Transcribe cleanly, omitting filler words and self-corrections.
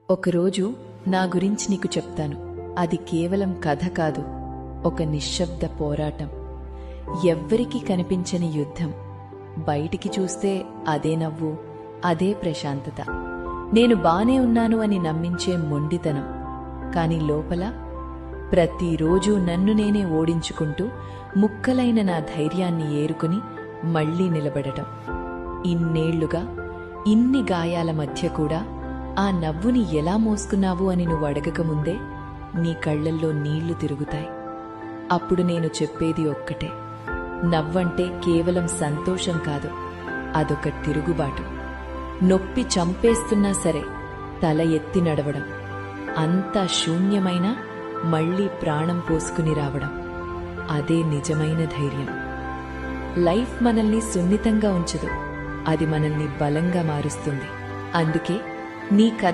ఒకరోజు నా గురించి నీకు చెప్తాను. అది కేవలం కథ కాదు, ఒక నిశ్శబ్ద పోరాటం. ఎవ్వరికీ కనిపించని యుద్ధం. బయటికి చూస్తే అదే నవ్వు, అదే ప్రశాంతత. నేను బానే ఉన్నాను అని నమ్మించే మొండితనం. కాని లోపల ప్రతిరోజూ నన్ను నేనే ఓడించుకుంటూ ముక్కలైన నా ధైర్యాన్ని ఏరుకుని మళ్లీ నిలబడటం. ఇన్నేళ్లుగా ఇన్ని గాయాల మధ్య కూడా ఆ నవ్వుని ఎలా మోసుకున్నావు అని నువ్వు అడగకముందే నీ కళ్లల్లో నీళ్లు తిరుగుతాయి. అప్పుడు నేను చెప్పేది ఒక్కటే, నవ్వంటే కేవలం సంతోషం కాదు, అదొక తిరుగుబాటు. నొప్పి చంపేస్తున్నా సరే తల ఎత్తి నడవడం, అంతా శూన్యమైనా మళ్లీ ప్రాణం పోసుకుని రావడం, అదే నిజమైన ధైర్యం. లైఫ్ మనల్ని సున్నితంగా ఉంచదు, అది మనల్ని బలంగా మారుస్తుంది. అందుకే నీ కథ